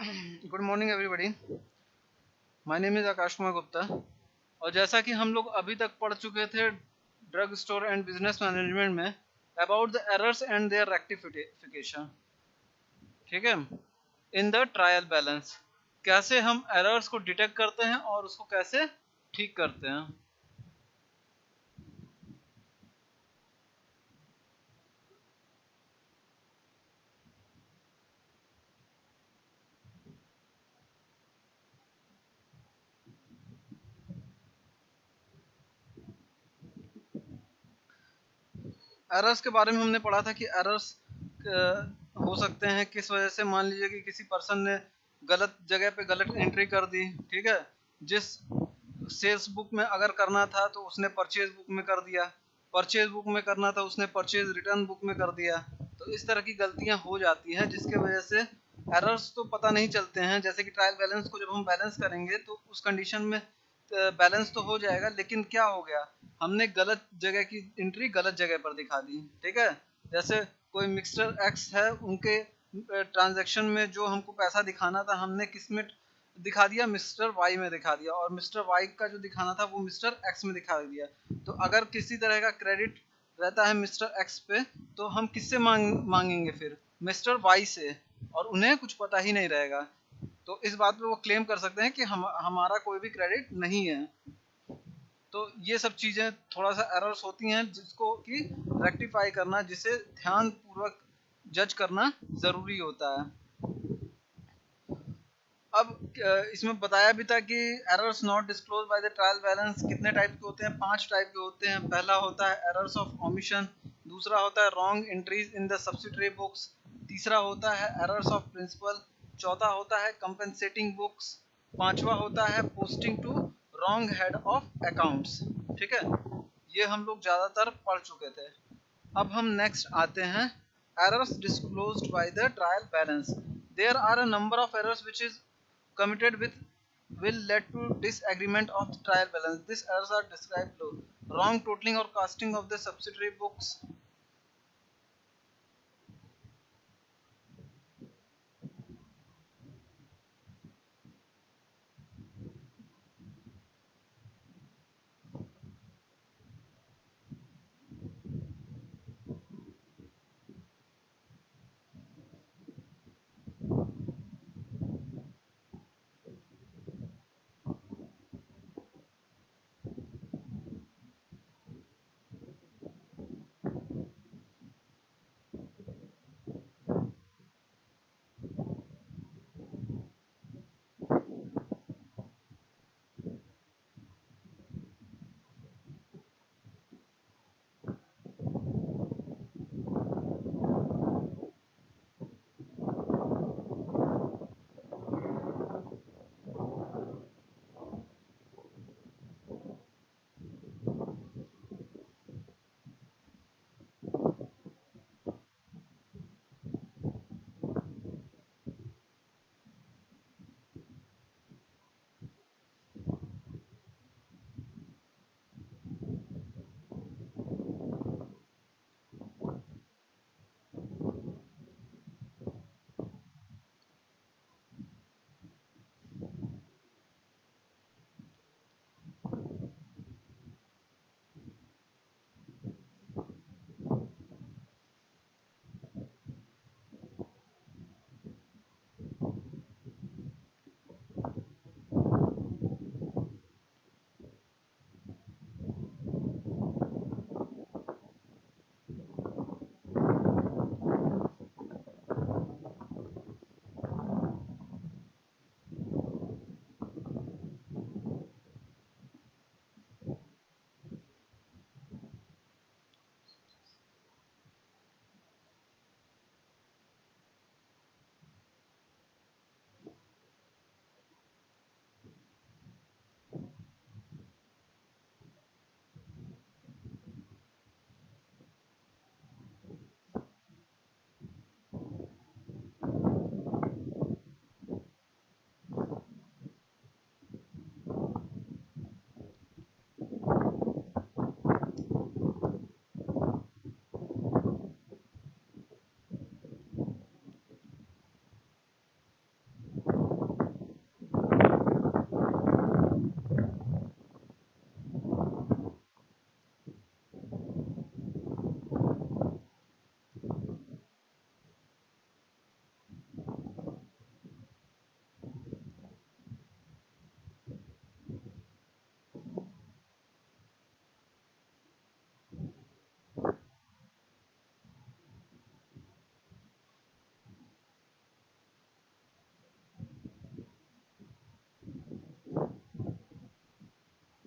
Good morning everybody. My name is Akash Kumar Gupta. और जैसा कि हम लोग अभी तक पढ़ चुके थे drug store and business management में about the errors and their rectification, ठीक है, इन द ट्रायल बैलेंस, कैसे हम एरर्स को डिटेक्ट करते हैं और उसको कैसे ठीक करते हैं। एरर्स के बारे में हमने पढ़ा था कि एरर्स हो सकते हैं किस वजह से। मान लीजिए कि किसी पर्सन ने गलत जगह पे गलत एंट्री कर दी, ठीक है, जिस सेल्स बुक में अगर करना था तो उसने परचेज बुक में कर दिया, परचेज बुक में करना था उसने परचेज रिटर्न बुक में कर दिया। तो इस तरह की गलतियां हो जाती हैं जिसके वजह से एरर्स तो पता नहीं चलते हैं। जैसे कि ट्रायल बैलेंस को जब हम बैलेंस करेंगे तो उस कंडीशन में बैलेंस तो हो जाएगा, लेकिन क्या हो गया, हमने गलत जगह की एंट्री गलत जगह पर दिखा दी, ठीक है। जैसे कोई मिक्सचर एक्स है, उनके ट्रांजैक्शन में जो हमको पैसा दिखाना था हमने किस में दिखा दिया, मिस्टर वाई में दिखा दिया, और मिस्टर वाई का जो दिखाना था वो मिस्टर एक्स में दिखा दिया। तो अगर किसी तरह का क्रेडिट रहता है मिस्टर एक्स पे तो हम किससे मांगेंगे फिर, मिस्टर वाई से, और उन्हें कुछ पता ही नहीं रहेगा। तो इस बात पे वो क्लेम कर सकते हैं कि हमारा कोई भी क्रेडिट नहीं है। तो ये सब चीजें थोड़ा सा एरर्स होती हैं जिसको कि रेक्टिफाई करना, जिसे ध्यान पूर्वक जज करना जरूरी होता है। अब इसमें बताया भी था कि errors not disclose by the trial balance कितने टाइप के होते हैं, 5 टाइप के होते हैं। पहला होता है एरर्स ऑफ ओमिशन, दूसरा होता है wrong entries in the subsidiary books, तीसरा होता है एरर्स ऑफ प्रिंसिपल, चौथा होता है कंपेंसेटिंग बुक्स, पांचवा होता है posting to wrong head of accounts, ठीक है। ये हम लोग ज्यादातर पढ़ चुके थे। अब हम नेक्स्ट आते हैं errors disclosed by the trial balance. There are a number of errors which is committed with will lead to disagreement of the trial balance. These errors are described below. Wrong totaling or casting of the subsidiary books,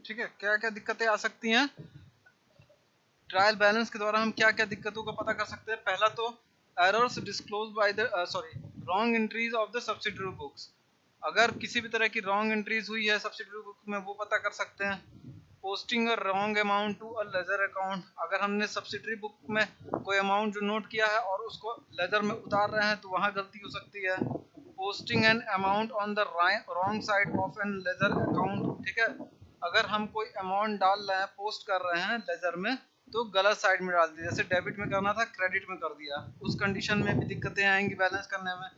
ठीक है, क्या क्या दिक्कतें आ सकती हैं trial balance के द्वारा, हम क्या क्या दिक्कतों का पता कर सकते हैं। पहला तो errors disclose by the sorry wrong entries of the subsidiary books. अगर किसी भी तरह की रॉन्ग एंट्रीज हुई है सब्सिडरी बुक में, वो पता कर सकते हैं। Posting a wrong amount to a ledger account, अगर हमने सब्सिडरी बुक में कोई अमाउंट जो नोट किया है और उसको लेजर में उतार रहे हैं तो वहां गलती हो सकती है। Posting an amount on the wrong side of an ledger account, ठीक है, अगर हम कोई अमाउंट डाल रहे हैं, पोस्ट कर रहे हैं लेजर में, तो गलत साइड में डाल दिया, जैसे डेबिट में करना था क्रेडिट में कर दिया, उस कंडीशन में भी दिक्कतें आएंगी बैलेंस करने में।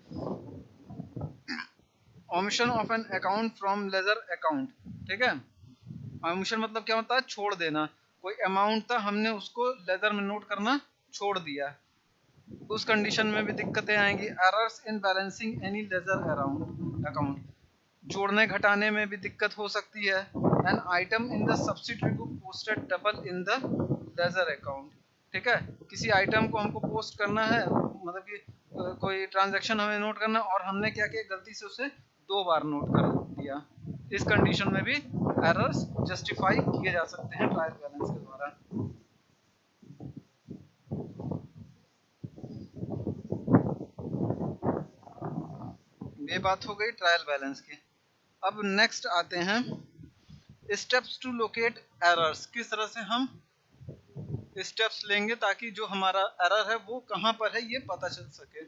Omission of an account from laser account, ठीक है, ओमिशन मतलब क्या होता है, छोड़ देना। कोई अमाउंट था, हमने उसको लेजर में नोट करना छोड़ दिया, उस कंडीशन में भी दिक्कतें आएंगी। Errors in balancing any ledger around account, जोड़ने घटाने में भी दिक्कत हो सकती है। An item in the subsidiary book posted double in the ledger account, ठीक है, किसी आइटम को हमको पोस्ट करना है, मतलब कि कोई ट्रांजैक्शन हमें नोट करना और हमने क्या किया, गलती से उसे 2 बार नोट कर दिया, इस कंडीशन में भी एरर्स जस्टिफाई किए जा सकते हैं ट्रायल बैलेंस के द्वारा। ये बात हो गई ट्रायल बैलेंस की। अब नेक्स्ट आते हैं स्टेप्स टू लोकेट एरर्स, किस तरह से हम स्टेप्स लेंगे ताकि जो हमारा एरर है वो कहां पर है ये पता चल सके।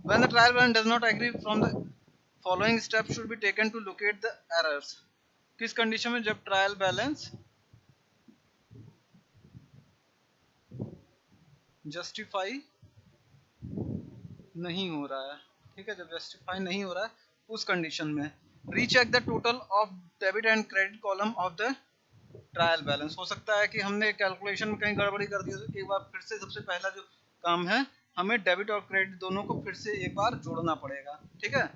When the trial balance does not agree from the following steps should be taken to locate the errors, किस कंडीशन में, जब ट्रायल बैलेंस जस्टिफाई नहीं हो रहा है, ठीक है, जब जस्टिफाई नहीं हो रहा है उस कंडीशन में। Recheck the total of debit and credit column of the trial balance, हो सकता है कि हमने कैलकुलेशन में कहीं गड़बड़ी कर दी हो, तो एक बार फिर से सबसे पहला जो काम है, हमें डेबिट और क्रेडिट दोनों को फिर से एक बार जोड़ना पड़ेगा, ठीक है।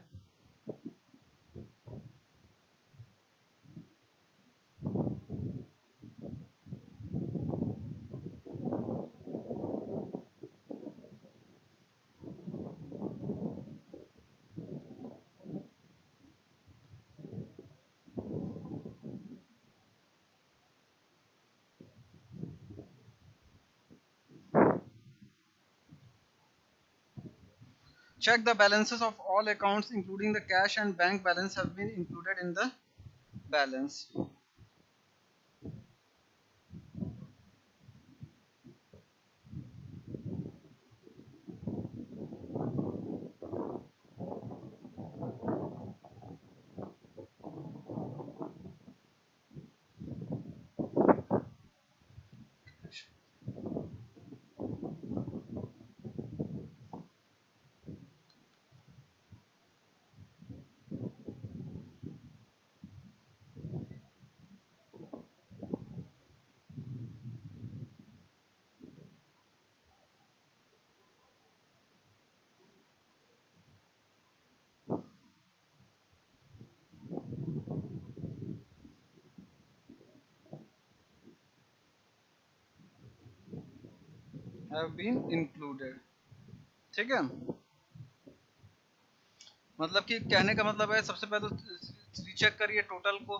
Check the balances of all accounts including the cash and bank balance have been included in the balance. Have been included, ठीक है, मतलब कि कहने का मतलब है, सबसे पहले तो रीचेक करिए टोटल को।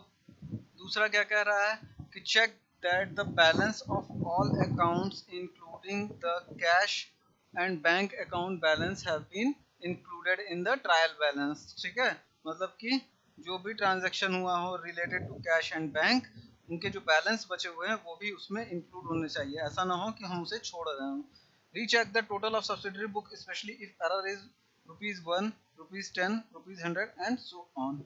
दूसरा क्या कह रहा है कि check that the balance of all accounts including the cash and bank account balance have been included in the trial balance, ठीक है, मतलब कि जो भी ट्रांजैक्शन हुआ हो related to cash and bank, उनके जो बैलेंस बचे हुए हैं वो भी उसमें इंक्लूड होने चाहिए, ऐसा ना हो कि हम उसे छोड़ रहे हो। Recheck the total of subsidiary book specially if error is ₹1, ₹10, ₹100 and so on.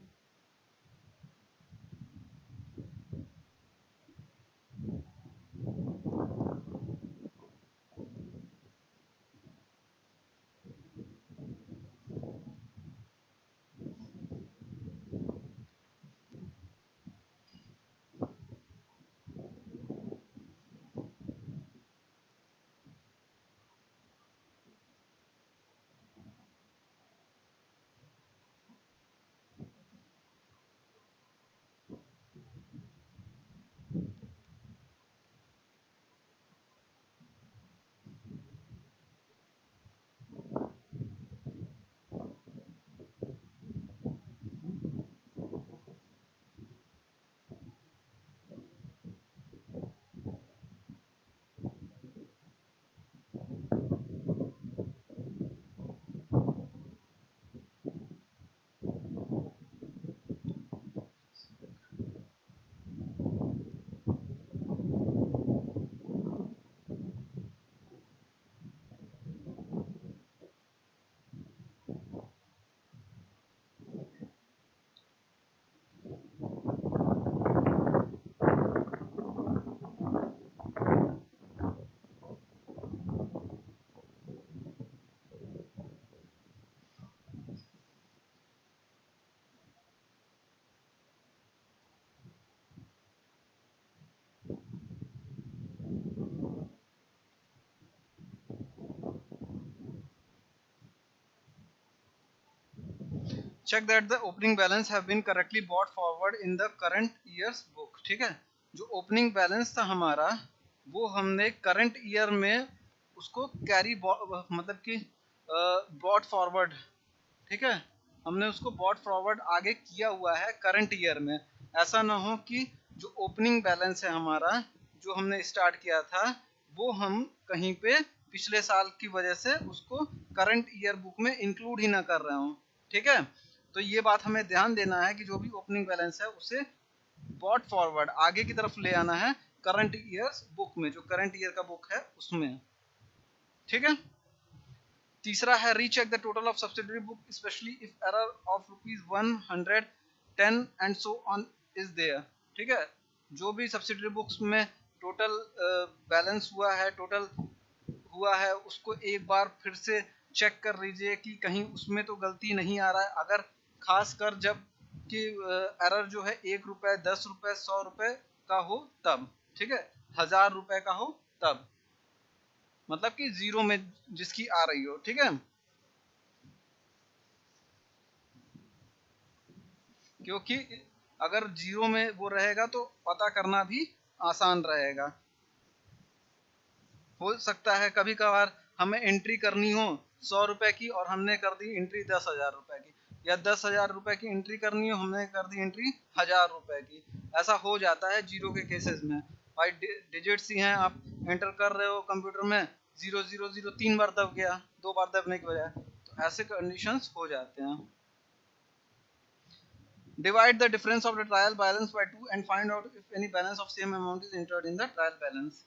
Check that the opening balance have been correctly brought forward in the current year's book. ठीक है, जो ओपनिंग बैलेंस था हमारा वो हमने करंट ईयर में उसको carry मतलब कि बॉट फॉरवर्ड, ठीक है, हमने उसको बॉट फॉरवर्ड आगे किया हुआ है करंट ईयर में। ऐसा ना हो कि जो ओपनिंग बैलेंस है हमारा जो हमने स्टार्ट किया था वो हम कहीं पे पिछले साल की वजह से उसको करंट ईयर बुक में इंक्लूड ही ना कर रहे हो। ठीक है, तो ये बात हमें ध्यान देना है कि जो भी ओपनिंग बैलेंस है उसे बॉट फॉरवर्ड आगे की तरफ ले आना है करंट ईयर बुक में, जो करंट ईयर का बुक है उसमें। ठीक है, तीसरा है recheck the total of subsidiary book specially if error of ₹110 and so on is there. ठीक है, जो भी सब्सिडरी बुक्स में टोटल बैलेंस हुआ है, टोटल हुआ है, उसको एक बार फिर से चेक कर लीजिए कि कहीं उसमें तो गलती नहीं आ रहा है। अगर खास कर जब कि एरर जो है ₹1, ₹10, ₹100 का हो तब, ठीक है, ₹1000 का हो तब, मतलब कि जीरो में जिसकी आ रही हो। ठीक है, क्योंकि अगर जीरो में वो रहेगा तो पता करना भी आसान रहेगा। हो सकता है कभी कभार हमें एंट्री करनी हो ₹100 की और हमने कर दी एंट्री ₹10,000 की, या ₹10,000 की एंट्री करनी हो हमने कर दी एंट्री ₹1,000 की। ऐसा हो जाता है जीरो के केसेस में। भाई डिजिट्स ही हैं, आप एंटर कर रहे हो कंप्यूटर में, 000 3 बार दब गया, 2 बार दबने की बजाय, तो ऐसे कंडीशंस हो जाते हैं। Divide the difference of the trial balance by 2 and find out if any balance of same amount is entered in the trial balance.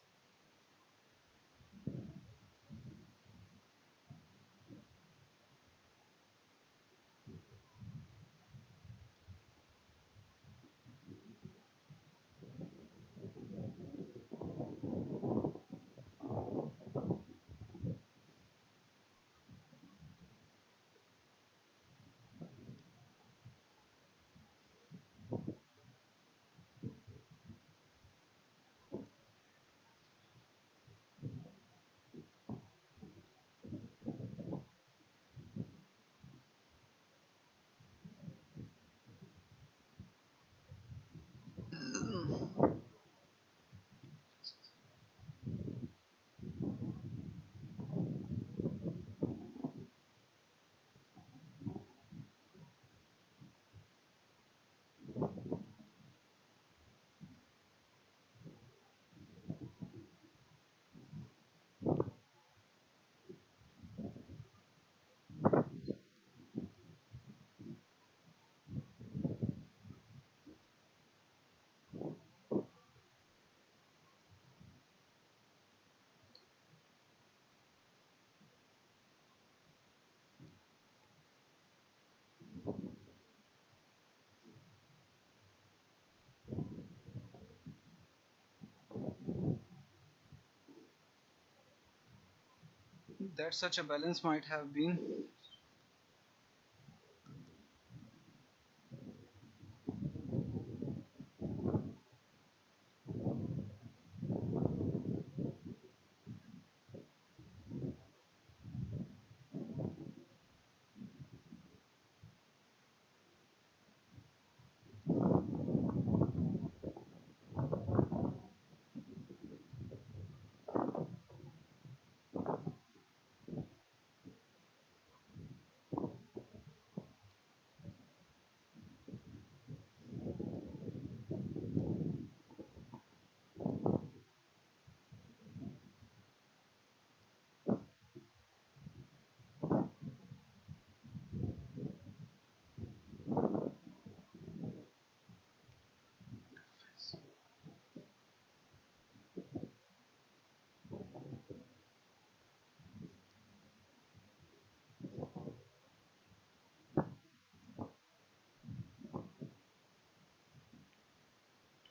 That such a balance might have been.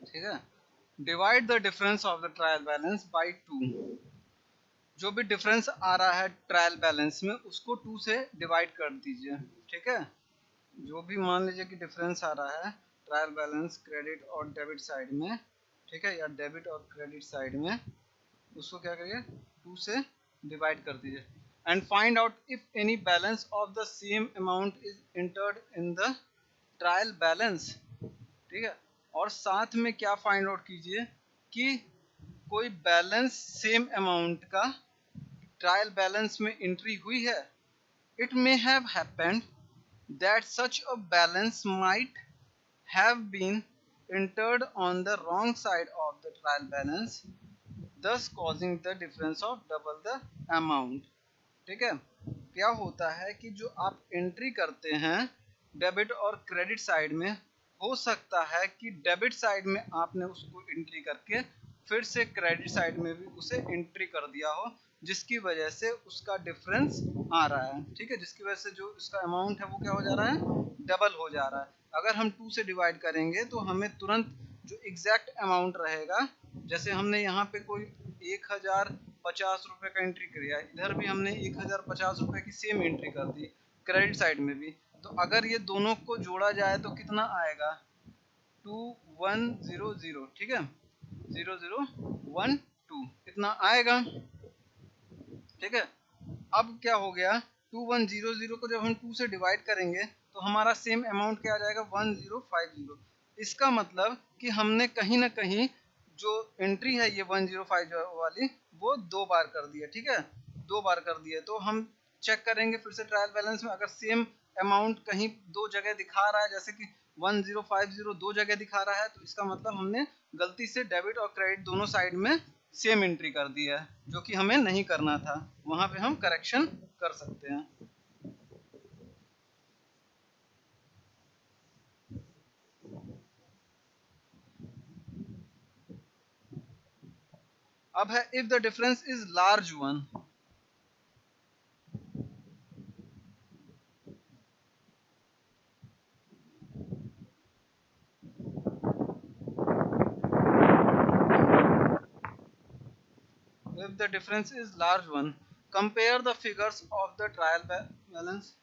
ठीक है, divide the difference of the trial balance bye 2। जो भी difference आ रहा है trial balance में उसको 2 से divide कर दीजिए। ठीक है, जो भी मान लीजिए कि डिफरेंस आ रहा है ट्रायल बैलेंस क्रेडिट और डेबिट साइड में, ठीक है, या डेबिट और क्रेडिट साइड में, उसको क्या करिए 2 से डिवाइड कर दीजिए। and find out if any balance of the same amount is entered in the trial balance. ठीक है, और साथ में क्या फाइंड आउट कीजिए कि कोई बैलेंस सेम अमाउंट का ट्रायल बैलेंस में एंट्री हुई है। It may have happened that such a balance might have been entered on the wrong side of the trial balance, thus causing the difference of double the amount। ठीक है, क्या होता है कि जो आप एंट्री करते हैं डेबिट और क्रेडिट साइड में, हो सकता है कि डेबिट साइड में आपने उसको एंट्री करके फिर से क्रेडिट साइड में भी उसे एंट्री कर दिया हो, जिसकी वजह से उसका डिफरेंस आ रहा है। ठीक है, जिसकी वजह से जो उसका अमाउंट है वो क्या हो जा रहा है, डबल हो जा रहा है। अगर हम 2 से डिवाइड करेंगे तो हमें तुरंत जो एग्जैक्ट अमाउंट रहेगा, जैसे हमने यहाँ पे कोई 1050 रुपए का एंट्री किया, इधर भी हमने 1050 रुपए की सेम एंट्री कर दी क्रेडिट साइड में भी, तो अगर ये दोनों को जोड़ा जाए तो कितना आएगा, 2100। ठीक है, 0012 इतना आएगा। ठीक है, अब क्या हो गया, 2100 को जब हम 2 से डिवाइड करेंगे तो हमारा सेम अमाउंट क्या आ जाएगा, 1050। इसका मतलब कि हमने कहीं ना कहीं जो एंट्री है ये 1050 वाली वो 2 बार कर दी है। ठीक है, 2 बार कर दी है, तो हम चेक करेंगे फिर से ट्रायल बैलेंस में, अगर सेम अमाउंट कहीं 2 जगह दिखा रहा है, जैसे कि 1050 2 जगह दिखा रहा है, तो इसका मतलब हमने गलती से डेबिट और क्रेडिट दोनों साइड में सेम एंट्री कर दी है, जो कि हमें नहीं करना था। वहां पे हम करेक्शन कर सकते हैं। अब है if the difference is large one. If the difference is large one, compare the figures of the trial balance।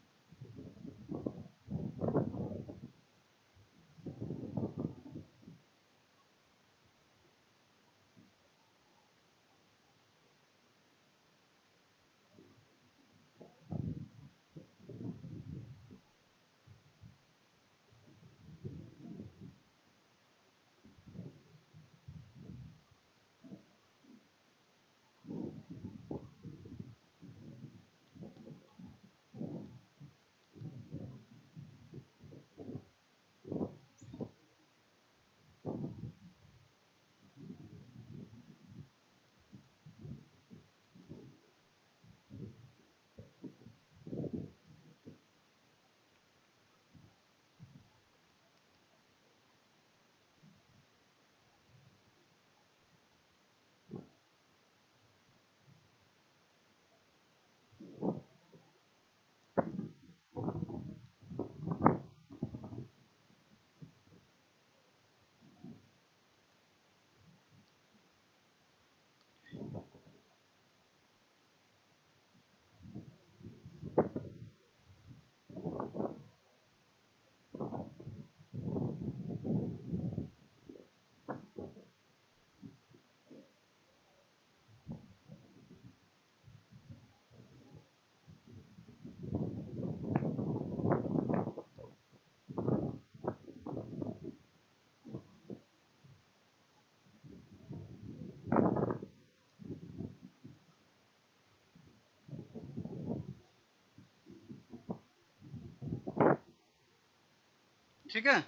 ठीक है,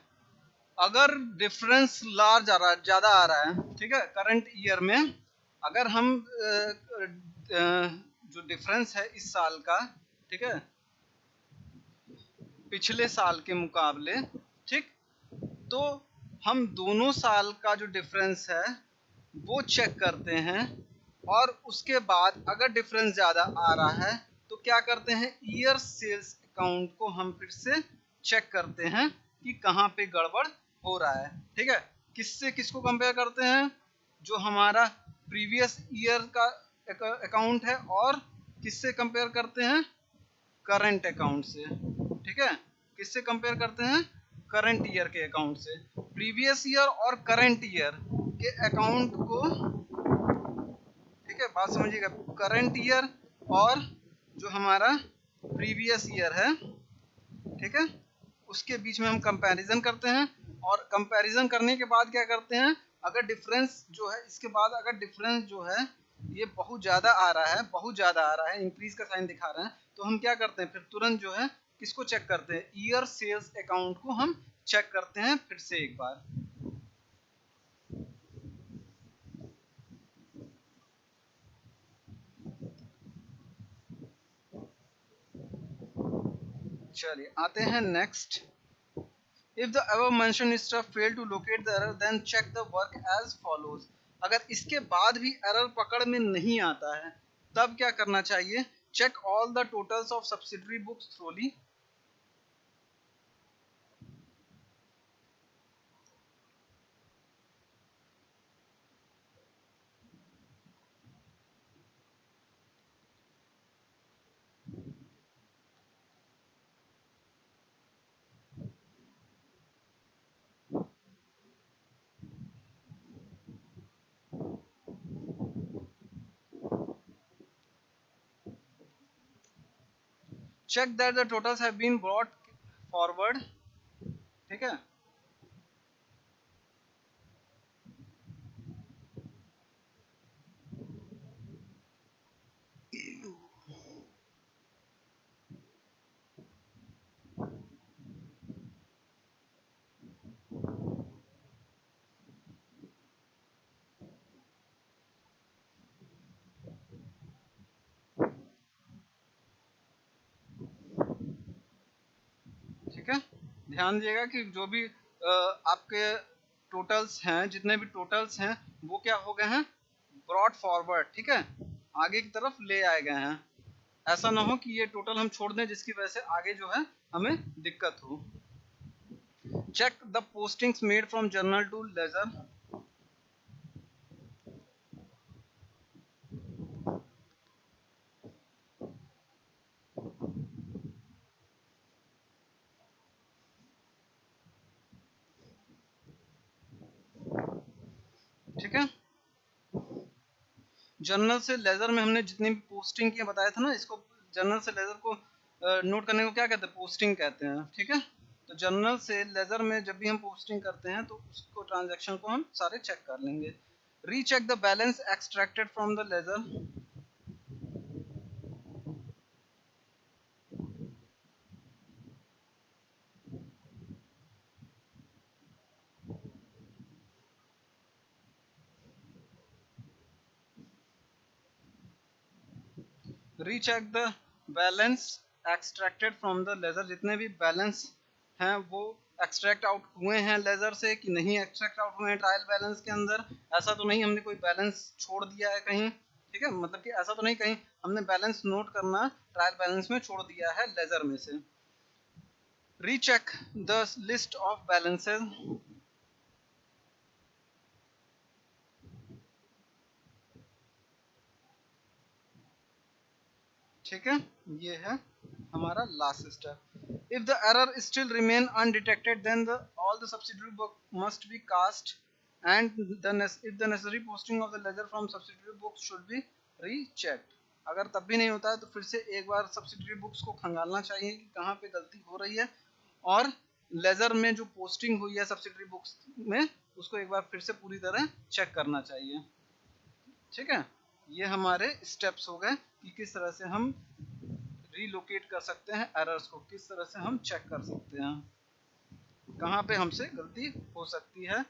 अगर डिफरेंस लार्ज आ रहा है, ज्यादा आ रहा है, ठीक है, करंट ईयर में, अगर हम जो डिफरेंस है इस साल का, ठीक है, पिछले साल के मुकाबले, ठीक, तो हम दोनों साल का जो डिफरेंस है वो चेक करते हैं, और उसके बाद अगर डिफरेंस ज्यादा आ रहा है तो क्या करते हैं, ईयर सेल्स अकाउंट को हम फिर से चेक करते हैं कि कहाँ पे गड़बड़ हो रहा है। ठीक है, किससे किसको कंपेयर करते हैं, जो हमारा प्रीवियस ईयर का अकाउंट है, और किससे कंपेयर करते हैं, करंट अकाउंट से। ठीक है, किससे कंपेयर करते हैं, करंट ईयर के अकाउंट से। प्रीवियस ईयर और करंट ईयर के अकाउंट को, ठीक है, बात समझिएगा, करंट ईयर और जो हमारा प्रीवियस ईयर है, ठीक है, उसके बीच में हम कंपैरिजन करते हैं। और कंपैरिजन करने के बाद क्या करते हैं, अगर डिफरेंस जो है इसके बाद अगर डिफरेंस जो है ये बहुत ज्यादा आ रहा है, बहुत ज्यादा आ रहा है, इंक्रीज का साइन दिखा रहे हैं, तो हम क्या करते हैं, फिर तुरंत जो है किसको चेक करते हैं, ईयर सेल्स अकाउंट को हम चेक करते हैं फिर से एक बार। चलिए आते हैं next. If the above mentioned stuff fail to locate the error, then check the work as follows. अगर इसके बाद भी एरर पकड़ में नहीं आता है तब क्या करना चाहिए, check all the totals of subsidiary books thoroughly. Check that the totals have been brought forward, ठीक है। ठीक है, ध्यान दीजिएगा कि जो भी आपके टोटल्स हैं, जितने भी टोटल्स हैं वो क्या हो गए हैं, ब्रॉड फॉरवर्ड, ठीक है, आगे की तरफ ले आए गए हैं। ऐसा ना हो कि ये टोटल हम छोड़ दें जिसकी वजह से आगे जो है हमें दिक्कत हो। Check the postings made from journal to ledger. ठीक है, जर्नल से लेजर में हमने जितनी भी पोस्टिंग की बताया था ना, इसको जर्नल से लेजर को नोट करने को क्या कहते हैं, पोस्टिंग कहते हैं। ठीक है, तो जर्नल से लेजर में जब भी हम पोस्टिंग करते हैं तो उसको ट्रांजैक्शन को हम सारे चेक कर लेंगे। Recheck the balance extracted from the ledger. Recheck the balance extracted from the ledger, जितने भी बैलेंस हैं वो एक्सट्रैक्ट आउट हुए हैं लेजर से कि नहीं एक्सट्रैक्ट आउट हुए हैं ट्रायल बैलेंस के अंदर। ऐसा तो नहीं हमने कोई बैलेंस छोड़ दिया है कहीं, ठीक है, मतलब कि ऐसा तो नहीं कहीं हमने बैलेंस नोट करना ट्रायल बैलेंस में छोड़ दिया है लेजर में से। Recheck the list of balances. ठीक है, ये है हमारा last step. If the error still remain undetected then the all the subsidiary book must be cast and if the necessary posting of the ledger from subsidiary books should be rechecked. अगर तब भी नहीं होता है तो फिर से एक बार सब्सिडियरी बुक्स को खंगालना चाहिए कि कहाँ पे गलती हो रही है, और लेजर में जो पोस्टिंग हुई है सब्सिडियरी बुक्स में उसको एक बार फिर से पूरी तरह चेक करना चाहिए। ठीक है, ये हमारे स्टेप्स हो गए कि किस तरह से हम रीलोकेट कर सकते हैं एरर्स को, किस तरह से हम चेक कर सकते हैं कहाँ पे हमसे गलती हो सकती है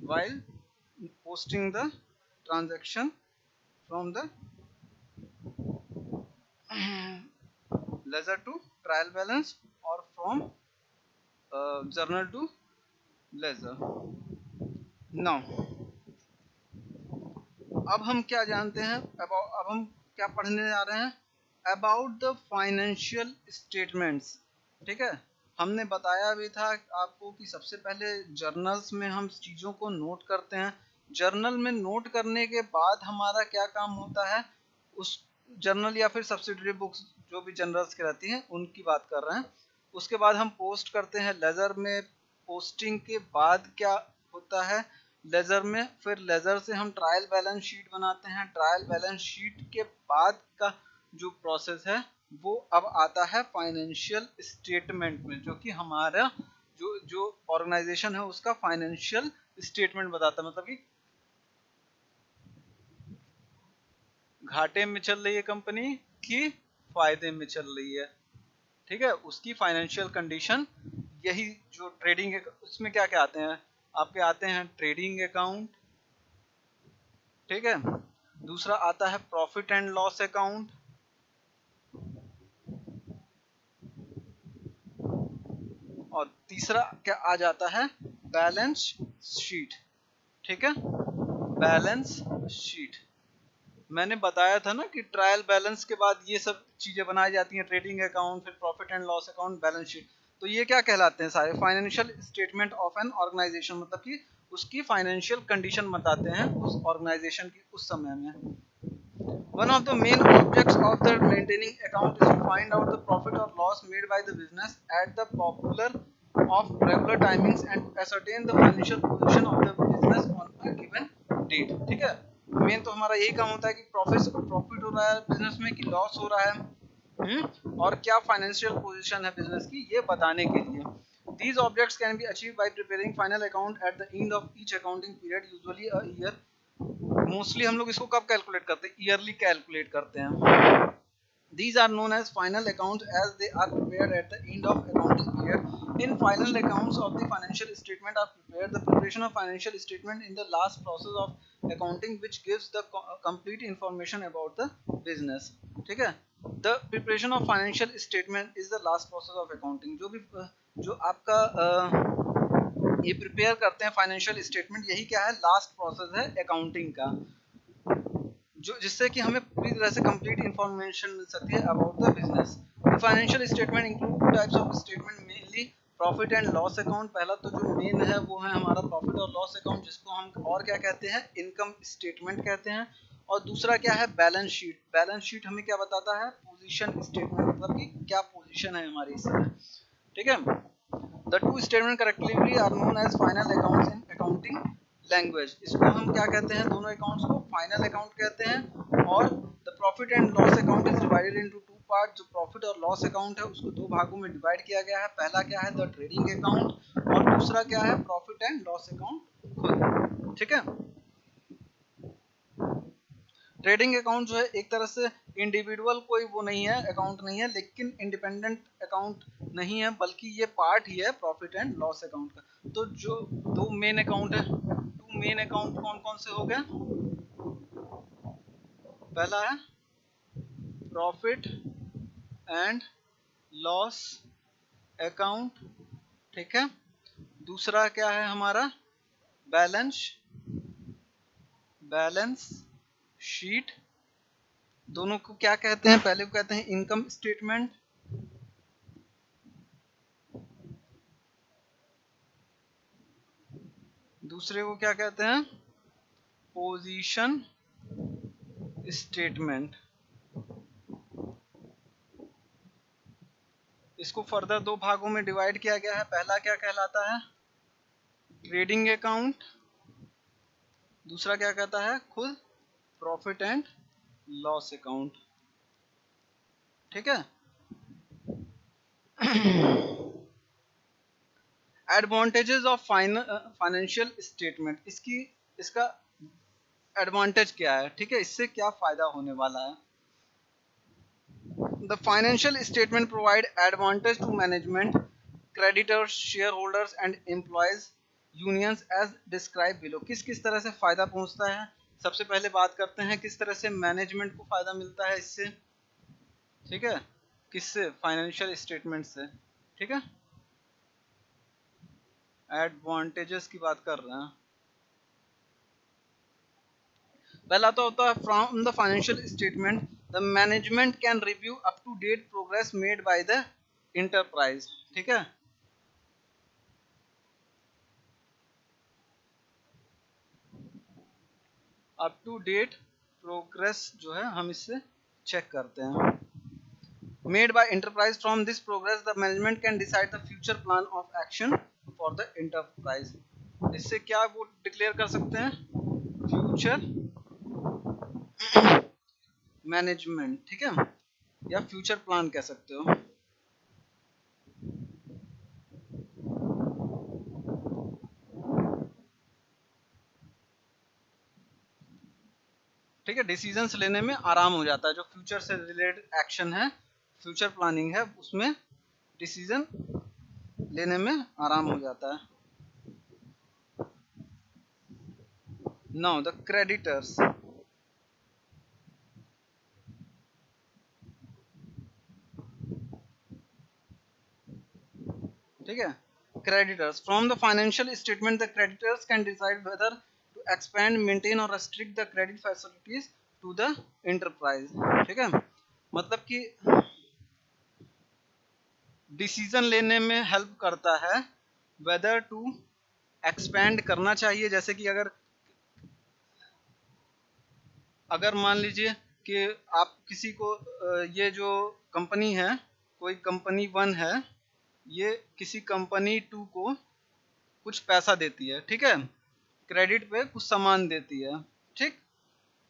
while posting the transaction from the ledger to trial balance or from journal to ledger. Now अब हम क्या जानते हैं, अब हम क्या पढ़ने जा रहे हैं, अबाउट द फाइनेंशियल स्टेटमेंट्स। ठीक है, हमने बताया भी था आपको कि सबसे पहले जर्नल्स में हम चीज़ों को नोट करते हैं। जर्नल में नोट करने के बाद हमारा क्या काम होता है, उस जर्नल या फिर सब्सिडरी बुक्स जो भी जर्नल्स की रहती हैं उनकी बात कर रहे हैं, उसके बाद हम पोस्ट करते हैं लेजर में। पोस्टिंग के बाद क्या होता है लेजर में, फिर लेजर से हम ट्रायल बैलेंस शीट बनाते हैं। ट्रायल बैलेंस शीट के बाद का जो प्रोसेस है वो अब आता है फाइनेंशियल स्टेटमेंट में, जो कि हमारा जो जो ऑर्गेनाइजेशन है उसका फाइनेंशियल स्टेटमेंट बताता है। मतलब कि घाटे में चल रही है कंपनी कि फायदे में चल रही है, ठीक है, उसकी फाइनेंशियल कंडीशन। यही जो ट्रेडिंग उसमें क्या क्या आते हैं आपके, आते हैं ट्रेडिंग अकाउंट, ठीक है, दूसरा आता है प्रॉफिट एंड लॉस अकाउंट, और तीसरा क्या आ जाता है, बैलेंस शीट, ठीक है, बैलेंस शीट। मैंने बताया था ना कि ट्रायल बैलेंस के बाद ये सब चीजें बनाई जाती हैं, ट्रेडिंग अकाउंट, फिर profit and loss account, balance sheet. तो ये क्या कहलाते हैं सारे, financial statement of an organisation, मतलब कि उसकी फाइनेंशियल कंडीशन बताते हैं उस ऑर्गेनाइजेशन की उस समय में। One of the main objects of the maintaining account is to find out the profit or loss made by the business at the popular of regular timings and ascertain the financial position of the business on a given date, ठीक है। Main तो हमारा यही काम होता है कि profit हो रहा है बिजनेस में कि लॉस हो रहा है, और क्या फाइनेंशियल पोजीशन है बिजनेस की, ये बताने के लिए। These objects can be achieved by preparing final account at the end of each accounting period, usually a year। Mostly हम लोग इसको कब कैलकुलेट करते हैं, ईयरली कैलकुलेट करते हैं। These are known as final accounts as they are prepared at the end of accounting period. In final accounts of the financial statement are prepared. The preparation of financial statement in the last process of accounting which gives the complete information about the business, ठीक है। The preparation of financial statement is the last process of accounting। जो भी जो आपका ये prepare करते हैं financial statement, यही क्या है, लास्ट प्रोसेस है अकाउंटिंग का, जो जिससे कि हमें पूरी तरह से कंप्लीट इंफॉर्मेशन मिल सकती है about the business. The financial statement include two types of statement, mainly profit and loss account. पहला तो जो मेन है वो है हमारा प्रॉफिट और लॉस अकाउंट, जिसको हम और क्या कहते हैं, इनकम स्टेटमेंट कहते हैं। और दूसरा क्या है, बैलेंस शीट। बैलेंस शीट हमें क्या बताता है, पोजीशन स्टेटमेंट, मतलब कि क्या पोजीशन है हमारी इसमें, ठीक है। The two statements collectively are known as final accounts in accounting language। इसको हम क्या कहते हैं, दोनों अकाउंट्स को फाइनल अकाउंट कहते हैं। और the profit and loss account is divided into two part. जो प्रॉफिट और लॉस अकाउंट है उसको दो भागों में डिवाइड किया गया है। पहला क्या है, द ट्रेडिंग अकाउंट, और दूसरा क्या है, प्रॉफिट एंड लॉस अकाउंट खुद, ठीक है। ट्रेडिंग अकाउंट जो है एक तरह से इंडिविजुअल कोई वो नहीं है, अकाउंट नहीं है, लेकिन इंडिपेंडेंट अकाउंट नहीं है, बल्कि ये पार्ट ही है प्रॉफिट एंड लॉस अकाउंट का। तो जो दो मेन अकाउंट है, टू मेन अकाउंट कौन कौन से हो गए, पहला है प्रॉफिट एंड लॉस अकाउंट, ठीक है। दूसरा क्या है हमारा, बैलेंस बैलेंस शीट। दोनों को क्या कहते हैं, पहले को कहते हैं इनकम स्टेटमेंट, दूसरे को क्या कहते हैं, पोजीशन स्टेटमेंट। इसको फर्दर दो भागों में डिवाइड किया गया है। पहला क्या कहलाता है, ट्रेडिंग अकाउंट, दूसरा क्या कहता है, खुद प्रॉफिट एंड लॉस अकाउंट, ठीक है। एडवांटेजेस ऑफ फाइनेंशियल स्टेटमेंट, इसका एडवांटेज क्या है, ठीक है, इससे क्या फायदा होने वाला है। The financial statement provide advantage to management, creditors, shareholders and employees, unions as described below। किस किस तरह से फायदा पहुंचता है, सबसे पहले बात करते हैं किस तरह से मैनेजमेंट को फायदा मिलता है इससे, ठीक है, किससे, फाइनेंशियल स्टेटमेंट से, ठीक है। एडवांटेजेस की बात कर रहे हैं। पहला तो होता है from the financial statement the management can review up to date progress made by the enterprise, ठीक है। अप टू डेट प्रोग्रेस जो है हम इससे चेक करते हैं। Made by enterprise, from this progress the management can decide the future plan of action for the enterprise. इससे क्या वो डिक्लेयर कर सकते हैं, फ्यूचर मैनेजमेंट, ठीक है। या फ्यूचर प्लान कह सकते हो। ठीक है, डिसीजंस लेने में आराम हो जाता है। जो फ्यूचर से रिलेटेड एक्शन है, फ्यूचर प्लानिंग है, उसमें डिसीजन लेने में आराम हो जाता है। Now the creditors. ठीक है, creditors from the financial statement the creditors can decide whether to expand, maintain or restrict the credit facilities to the enterprise। ठीक है, मतलब कि डिसीजन लेने में हेल्प करता है वेदर टू एक्सपेंड करना चाहिए, जैसे कि अगर अगर मान लीजिए कि आप किसी को ये जो कंपनी है, कोई कंपनी 1 है, ये किसी कंपनी 2 को कुछ पैसा देती है, ठीक है, क्रेडिट पे कुछ सामान देती है, ठीक,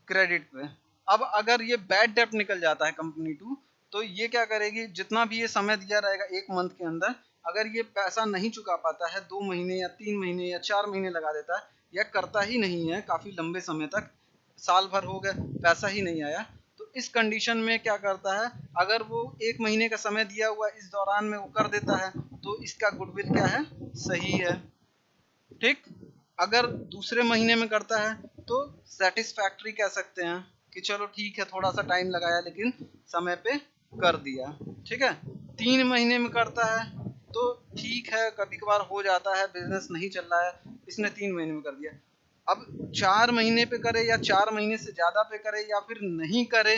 क्रेडिट पे। अब अगर ये बैड डेप्ट निकल जाता है कंपनी 2, तो ये क्या करेगी, जितना भी ये समय दिया रहेगा 1 मंथ के अंदर, अगर ये पैसा नहीं चुका पाता है 2 महीने या 3 महीने या 4 महीने लगा देता है, या करता ही नहीं है काफी लंबे समय तक, साल भर हो गया पैसा ही नहीं आया, तो इस कंडीशन में क्या करता है, अगर वो 1 महीने का समय दिया हुआ इस दौरान में वो कर देता है, तो इसका गुडविल क्या है, सही है। ठीक, अगर दूसरे महीने में करता है तो सेटिस्फैक्ट्री कह सकते हैं कि चलो ठीक है, थोड़ा सा टाइम लगाया लेकिन समय पे कर दिया। ठीक है, 3 महीने में करता है तो ठीक है, कभी कभार हो जाता है, बिजनेस नहीं चल रहा है, इसने 3 महीने में कर दिया। अब 4 महीने पे करे या 4 महीने से ज्यादा पे करे या फिर नहीं करे,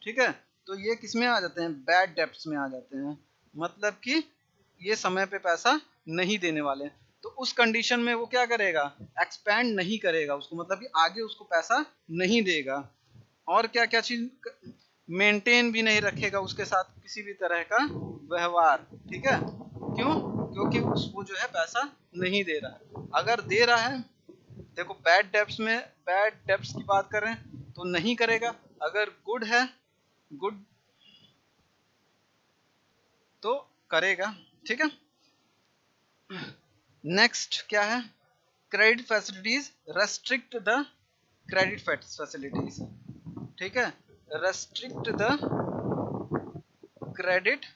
ठीक है, तो ये किस में आ जाते हैं, बैड डेब्ट्स में आ जाते हैं, मतलब कि ये समय पे पैसा नहीं देने वाले। तो उस कंडीशन में वो क्या करेगा, एक्सपेंड नहीं करेगा उसको, मतलब कि आगे उसको पैसा नहीं देगा। और क्या क्या चीज, मेंटेन भी नहीं रखेगा उसके साथ किसी भी तरह का व्यवहार। ठीक है, क्यों, क्योंकि वो जो है पैसा नहीं दे रहा है। अगर दे रहा है, देखो बैड डेब्ट्स में, बैड डेब्ट्स की बात करें तो नहीं करेगा, अगर गुड है, गुड तो करेगा। ठीक है, नेक्स्ट क्या है, credit facilities restrict the credit facilities. ठीक है, रेस्ट्रिक्ट द क्रेडिट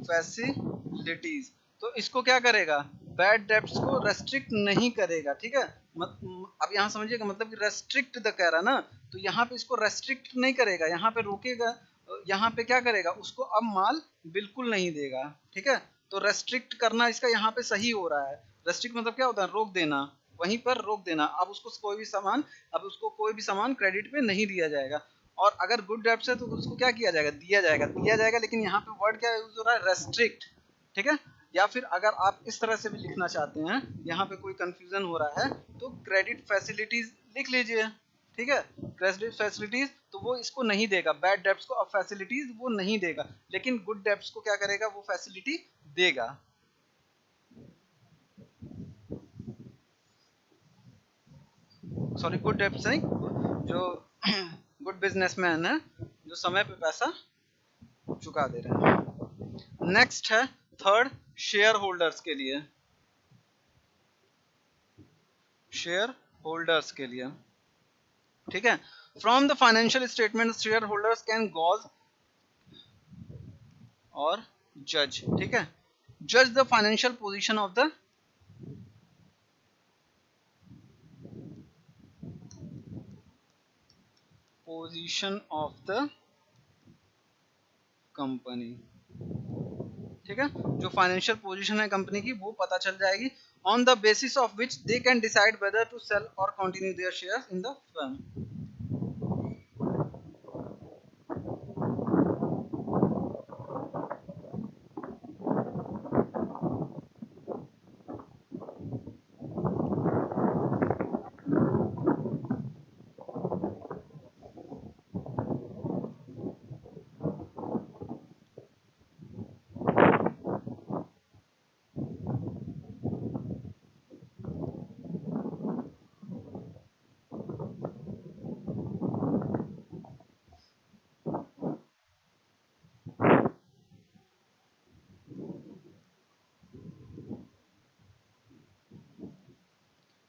फैसिलिटीज, तो इसको क्या करेगा, बैड डेब्ट्स को रेस्ट्रिक्ट नहीं करेगा। ठीक है, अब यहाँ समझिएगा, मतलब कि रेस्ट्रिक्ट द कह रहा ना, तो यहाँ पे इसको रेस्ट्रिक्ट नहीं करेगा, यहाँ पे रोकेगा, यहाँ पे क्या करेगा, उसको अब माल बिल्कुल नहीं देगा। ठीक है, तो रेस्ट्रिक्ट करना इसका यहाँ पे सही हो रहा है। रेस्ट्रिक्ट मतलब क्या होता है, रोक देना, वहीं पर रोक देना। अब उसको कोई भी सामान, अब उसको कोई भी सामान क्रेडिट पे नहीं दिया जाएगा। और अगर गुड डेब्ट्स है तो उसको क्या किया जाएगा, दिया जाएगा, दिया जाएगा, लेकिन यहाँ पे वर्ड क्या यूज हो रहा है, रेस्ट्रिक्ट। ठीक है, या फिर अगर आप इस तरह से भी लिखना चाहते हैं, यहाँ पे कोई कंफ्यूजन हो रहा है, तो क्रेडिट फैसिलिटीज लिख लीजिए। ठीक है, क्रेडिट फैसिलिटीज, तो वो इसको नहीं देगा, बैड डेब्ट्स को अब फैसिलिटीज वो नहीं देगा, लेकिन गुड डेब्ट्स को क्या करेगा, वो फैसिलिटी देगा। सॉरी, गुड डेब्ट्स नहीं, जो गुड बिजनेसमैन है, जो समय पे पैसा चुका दे रहे हैं। नेक्स्ट है थर्ड, शेयर होल्डर्स के लिए, शेयर होल्डर्स के लिए। ठीक है, from the financial statement share holders can gauge और जज। ठीक है, जज the financial position of the company. ठीक है, जो फाइनेंशियल पोजीशन है कंपनी की वो पता चल जाएगी, on the basis of which they can decide whether to sell और continue their shares in the firm.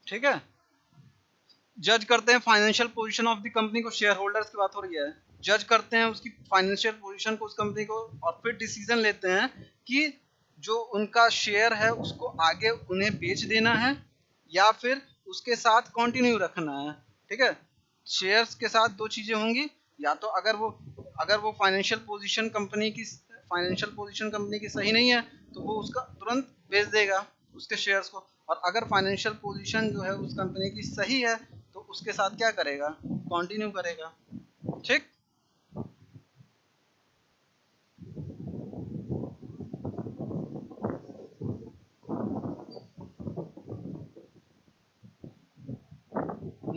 ठीक है। जज करते हैं financial position of the company को, शेयर होल्डर्स की बात हो रही है, जज करते हैं उसकी फाइनेंशियल पोजीशन को उस कंपनी को, और फिर डिसीजन लेते हैं कि जो उनका शेयर है उसको आगे उन्हें बेच देना है या फिर उसके साथ कंटिन्यू रखना है। ठीक है, शेयर्स के साथ दो चीजें होंगी, या तो अगर वो फाइनेंशियल पोजीशन कंपनी की सही नहीं है तो वो उसका तुरंत बेच देगा उसके शेयर्स को, और अगर फाइनेंशियल पोजीशन जो है उस कंपनी की सही है तो उसके साथ क्या करेगा, कंटिन्यू करेगा। ठीक।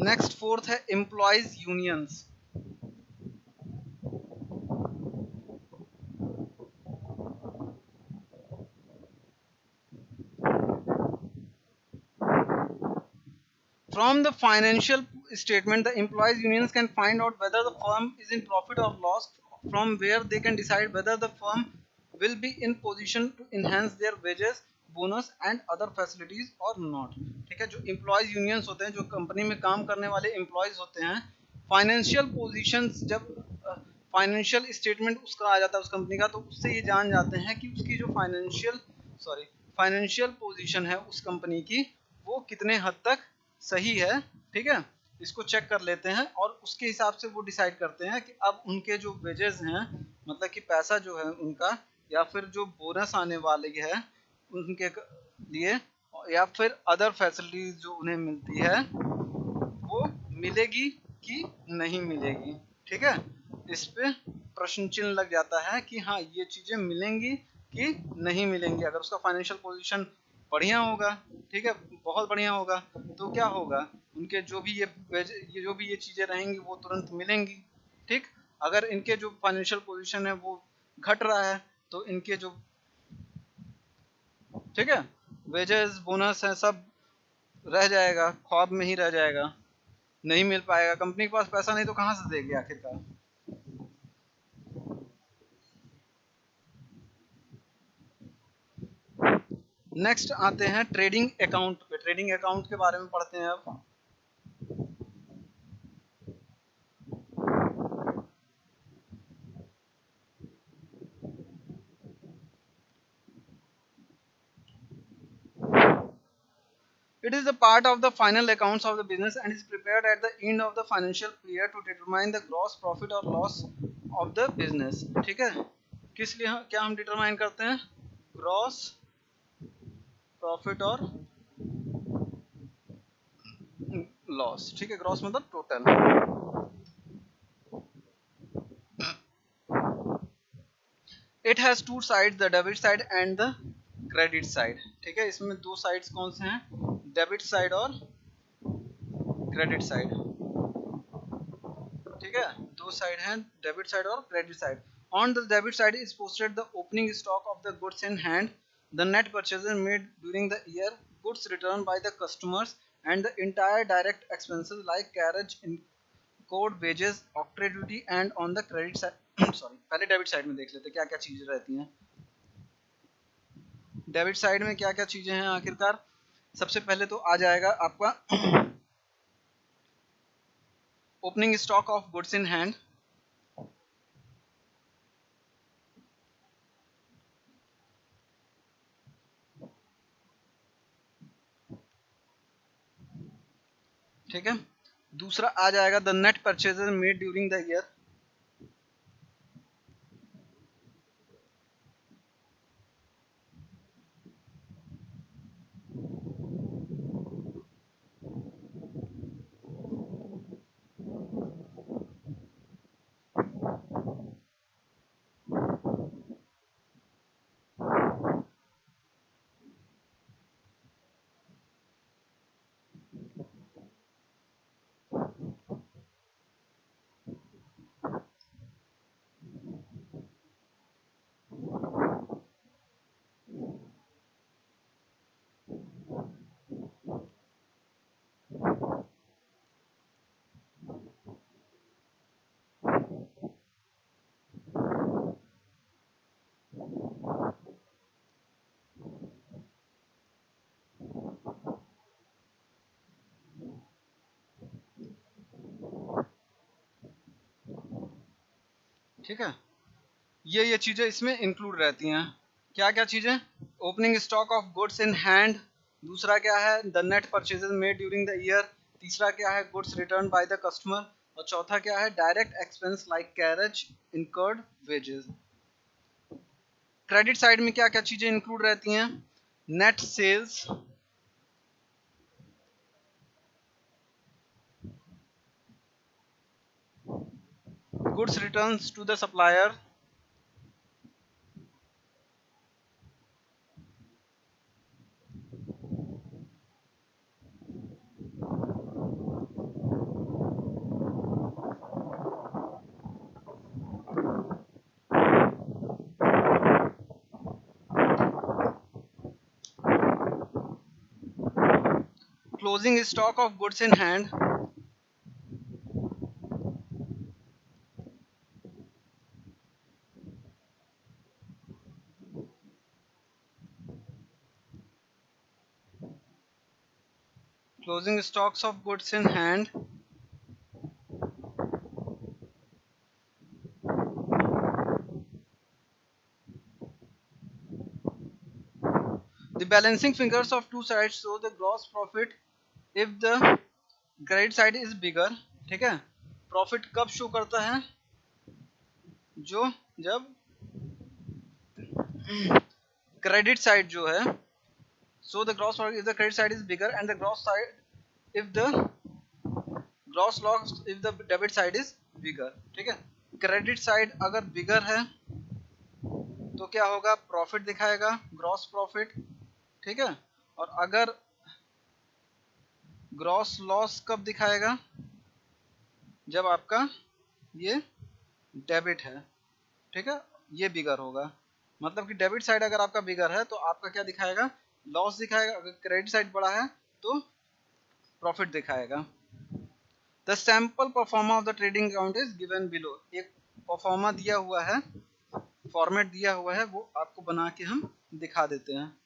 नेक्स्ट फोर्थ है employees unions. From the financial statement, the employees unions can find out whether the firm is in profit or loss, from where they can decide whether the firm will be in position to enhance their wages, bonus and other facilities or not। ठीक है, जो employees unions होते हैं, जो company में काम करने वाले employees होते हैं, फाइनेंशियल पोजीशन जब फाइनेंशियल स्टेटमेंट उसका आ जाता है उस कंपनी का, तो उससे ये जान जाते हैं कि उसकी जो फाइनेंशियल पोजीशन है उस कंपनी की वो कितने हद तक सही है। ठीक है, इसको चेक कर लेते हैं और उसके हिसाब से वो डिसाइड करते हैं कि अब उनके जो वेजेस हैं, मतलब कि पैसा जो है उनका, या फिर जो बोनस आने वाली है उनके लिए, या फिर अदर फैसिलिटीज जो उन्हें मिलती है वो मिलेगी कि नहीं मिलेगी। ठीक है, इस पे प्रश्न चिन्ह लग जाता है कि हाँ ये चीजें मिलेंगी कि नहीं मिलेंगी। अगर उसका फाइनेंशियल पोजीशन बढ़िया होगा, ठीक है, बहुत बढ़िया होगा, तो क्या होगा, उनके जो भी ये चीजें रहेंगी वो तुरंत मिलेंगी। ठीक, अगर इनके जो फाइनेंशियल पोजीशन है वो घट रहा है तो इनके जो, ठीक है, वेजेस बोनस है सब रह जाएगा, ख्वाब में ही रह जाएगा, नहीं मिल पाएगा। कंपनी के पास पैसा नहीं तो कहाँ से देगी आखिरकार। नेक्स्ट आते हैं ट्रेडिंग अकाउंट पे। ट्रेडिंग अकाउंट के बारे में पढ़ते हैं अब। It is a part of the final accounts of the business and is prepared at the end of the financial period to determine the gross profit or loss of the business। ठीक है, किस लिए क्या हम determine करते हैं, gross profit और loss. ठीक है, ग्रॉस मतलब total. It has two side, the debit side and the credit side. ठीक है, इसमें दो साइड्स कौन से हैं, डेबिट साइड और क्रेडिट साइड। ठीक है, दो साइड हैं, डेबिट साइड और credit side. On the debit side is posted the opening stock of the goods in hand, the net purchases made during the year, goods return by the customers and the entire direct expenses like carriage, code, wages, octroi duty. And on the credit side sorry, पहले debit side में देख लेते हैं क्या क्या चीजें रहती हैं। डेबिट साइड में क्या क्या चीजें हैं आखिरकार। सबसे पहले तो आ जाएगा आपका opening stock of goods in hand. ठीक है, दूसरा आ जाएगा the net purchases made during the year. ठीक है, ये चीजें इसमें इंक्लूड रहती हैं। क्या क्या चीजें? Opening stock of goods in hand, दूसरा क्या है the net purchases made during the year, तीसरा क्या है goods return by the customer, और चौथा क्या है direct expense like carriage incurred wages. Credit side में क्या क्या चीजें इंक्लूड रहती हैं? Net sales, goods returns to the supplier, closing stock of goods in hand, closing stocks of goods in hand, the balancing figures of two sides show the gross profit if the credit side is bigger। ठीक है, profit कब show करता है? जो जब credit side जो है, so the gross profit if the credit side is bigger and the gross side if the gross loss if the debit side is bigger। ठीक है, क्रेडिट साइड अगर बिगर है तो क्या होगा? प्रॉफिट दिखाएगा, ग्रॉस प्रॉफिट। ठीक है, और अगर ग्रॉस लॉस कब दिखाएगा? जब आपका ये डेबिट है। ठीक है, ये बिगर होगा, मतलब कि डेबिट साइड अगर आपका बिगर है तो आपका क्या दिखाएगा? लॉस दिखाएगा। अगर क्रेडिट साइड बड़ा है तो प्रॉफिट दिखाएगा। The sample pro forma of the trading account is given below, एक परफॉर्मा दिया हुआ है, फॉर्मेट दिया हुआ है, वो आपको बना के हम दिखा देते हैं।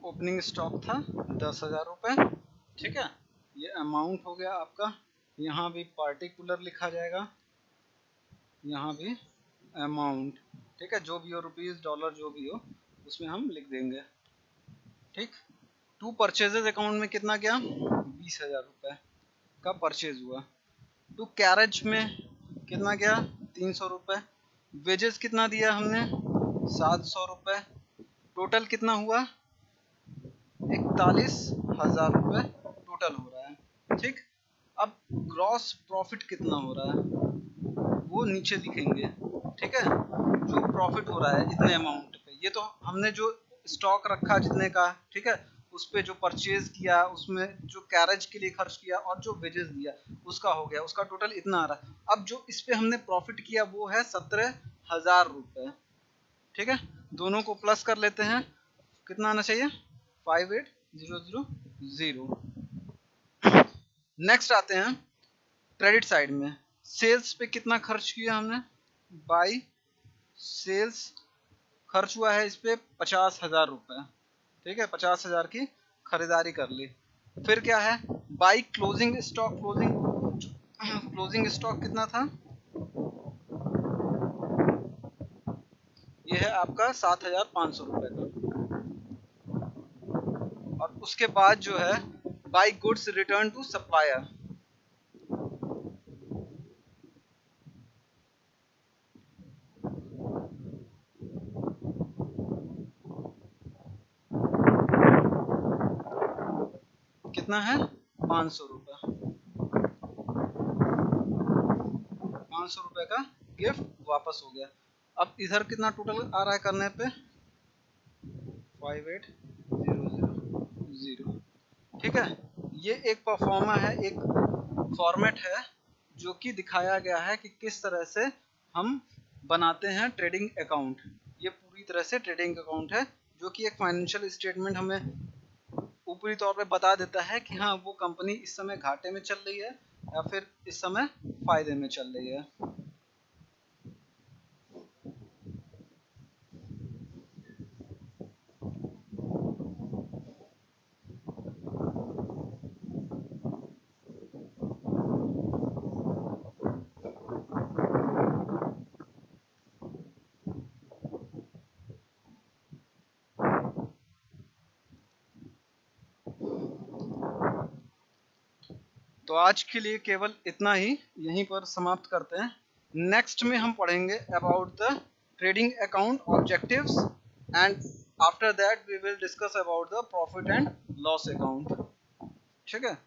ओपनिंग स्टॉक था 10,000 रुपए। ठीक है, ये अमाउंट हो गया आपका, यहाँ भी पार्टिकुलर लिखा जाएगा, यहाँ भी अमाउंट। ठीक है, जो भी हो रुपीस डॉलर जो भी हो उसमें हम लिख देंगे। ठीक, टू परचेजेज अकाउंट में कितना गया? 20,000 रुपए का परचेज हुआ। टू कैरेज में कितना गया? 300 रुपए। वेजेस कितना दिया हमने? 700 रुपए। टोटल कितना हुआ? 41,000 रुपए टोटल हो रहा है। ठीक, अब ग्रॉस प्रॉफिट कितना हो रहा है वो नीचे लिखेंगे। ठीक है, जो प्रॉफिट हो रहा है इतने अमाउंट पे, ये तो हमने जो स्टॉक रखा जितने का, ठीक है, उस पे जो परचेज किया, उसमें जो कैरेज के लिए खर्च किया और जो वेजेस दिया उसका हो गया, उसका टोटल इतना आ रहा है। अब जो इस पे हमने प्रॉफिट किया वो है 17,000 रुपए। ठीक है, दोनों को प्लस कर लेते हैं, कितना आना चाहिए? 58,000। नेक्स्ट आते हैं क्रेडिट साइड में सेल्स पे कितना खर्च किया हमने, बाई सेल्स खर्च हुआ है इस पे 50,000 रुपये, ठीक है, 50,000 की खरीदारी कर ली। फिर क्या है, by closing stock, closing stock कितना था, ये है आपका 7,500 रुपये का। और उसके बाद जो है by goods return to supplier, कितना है 500 रुपये, 500 रुपये का गिफ्ट वापस हो गया। अब इधर कितना टोटल आ रहा है करने पे, 58,000, ठीक है। ये एक परफॉर्मा है, एक फॉर्मेट है जो कि दिखाया गया है कि किस तरह से हम बनाते हैं ट्रेडिंग अकाउंट। ये पूरी तरह से ट्रेडिंग अकाउंट है जो कि एक फाइनेंशियल स्टेटमेंट हमें ऊपरी तौर पे बता देता है कि हाँ वो कंपनी इस समय घाटे में चल रही है या फिर इस समय फायदे में चल रही है। तो आज के लिए केवल इतना ही, यहीं पर समाप्त करते हैं। नेक्स्ट में हम पढ़ेंगे about the trading account objectives and after that we will discuss about the profit and loss account, ठीक है।